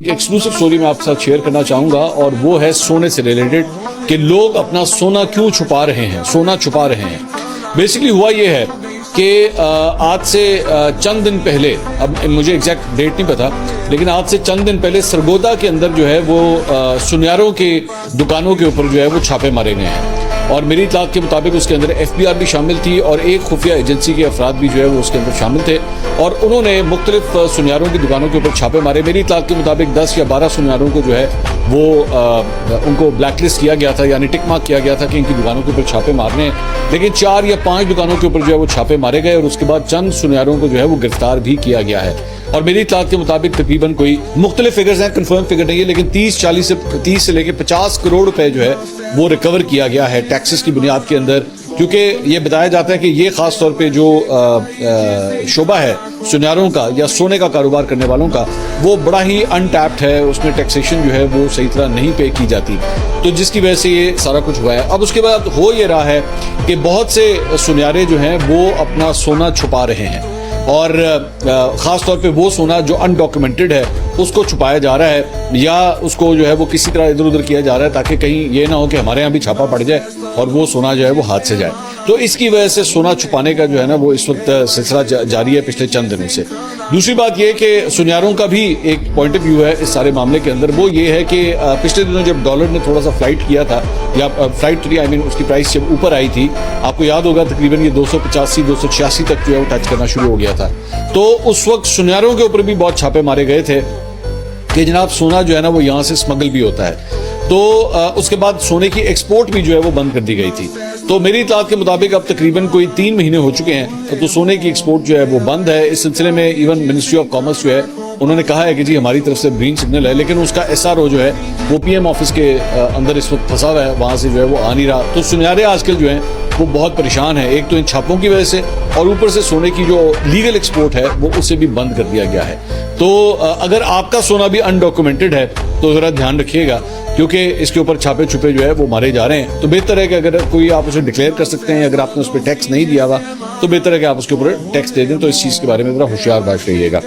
Exclusive story मैं आपके साथ शेयर करना चाहूँगा और वो है सोने से रिलेटेड कि लोग अपना सोना क्यों छुपा रहे हैं, सोना छुपा रहे हैं। बेसिकली हुआ ये है कि आज से चंद दिन पहले, अब मुझे एग्जैक्ट डेट नहीं पता, लेकिन आज से चंद दिन पहले सरगोदा के अंदर जो है वो सुनियारों की दुकानों के ऊपर जो है वो छापे मारे गए हैं और मेरी इत्तलात के मुताबिक उसके अंदर FBI भी शामिल थी और एक खुफिया एजेंसी के अफराद भी जो है वो उसके अंदर शामिल थे और उन्होंने मुख्तलिफ सुनियारों की दुकानों के ऊपर छापे मारे। मेरी इत्तलात के मुताबिक 10 या 12 सुनियारों को जो है वो उनको ब्लैकलिस्ट किया गया था, यानी टिक मार्क किया गया था कि इनकी दुकानों के ऊपर छापे मारने हैं, लेकिन 4 या 5 दुकानों के ऊपर जो है वो छापे मारे गए और उसके बाद चंद सुनियारों को जो है वो गिरफ्तार भी किया गया है। और मेरी इत्तलात के मुताबिक तकरीबन कोई मुख्तलिफ फिगर्स हैं, कंफर्म फिगर नहीं है, लेकिन 30 से लेकर 50 करोड़ रुपए जो है वो रिकवर किया गया है टैक्सेस की बुनियाद के अंदर, क्योंकि ये बताया जाता है कि ये खास तौर पे जो शोबा है सुनियारों का या सोने का कारोबार करने वालों का, वो बड़ा ही अनटैप्ड है, उसमें टैक्सेशन जो है वो सही तरह नहीं पे की जाती, तो जिसकी वजह से ये सारा कुछ हुआ है। अब उसके बाद हो ये रहा है कि बहुत से सुनियारे जो हैं वो अपना सोना छुपा रहे हैं और ख़ास तौर पे वो सोना जो अनडॉक्यूमेंटेड है उसको छुपाया जा रहा है या उसको जो है वो किसी तरह इधर उधर किया जा रहा है ताकि कहीं ये ना हो कि हमारे यहाँ भी छापा पड़ जाए और वो सोना जो है वो हाथ से जाए। तो इसकी वजह से सोना छुपाने का जो है ना वो इस वक्त सिलसिला जारी है पिछले चंद दिनों से। दूसरी बात ये कि सुनियारों का भी एक पॉइंट ऑफ व्यू है इस सारे मामले के अंदर, वो ये है कि पिछले दिनों जब डॉलर ने थोड़ा सा फ्लाइट किया था या फ्लाइट आई मीन उसकी प्राइस जब ऊपर आई थी, आपको याद होगा तकरीबन ये 285-286 तक जो है वो टच करना शुरू हो गया था, तो उस वक्त सुनियारों के ऊपर भी बहुत छापे मारे गए थे कि जनाब सोना जो है ना वो यहाँ से स्मगल भी होता है। तो उसके बाद सोने की एक्सपोर्ट भी जो है वो बंद कर दी गई थी। तो मेरी इत्तलात के मुताबिक अब तकरीबन कोई 3 महीने हो चुके हैं तो सोने की एक्सपोर्ट जो है वो बंद है। इस सिलसिले में इवन मिनिस्ट्री ऑफ कॉमर्स जो है उन्होंने कहा है कि जी हमारी तरफ से ग्रीन सिग्नल है, लेकिन उसका SRO जो है वो PM ऑफिस के अंदर इस वक्त फंसा हुआ है, वहाँ से जो है वो आ नहीं रहा। तो सुनियारे आजकल जो हैं वो बहुत परेशान है, एक तो इन छापों की वजह से और ऊपर से सोने की जो लीगल एक्सपोर्ट है वो उसे भी बंद कर दिया गया है। तो अगर आपका सोना भी अनडॉक्यूमेंटेड है तो ज़रा ध्यान रखिएगा, क्योंकि इसके ऊपर छापे छुपे जो है वो मारे जा रहे हैं। तो बेहतर है कि अगर कोई आप उसे डिक्लेयर कर सकते हैं, अगर आपने उस पर टैक्स नहीं दिया हुआ तो बेहतर है कि आप उसके ऊपर टैक्स दे दें। तो इस चीज़ के बारे में ज़रा होशियार बात रहिएगा।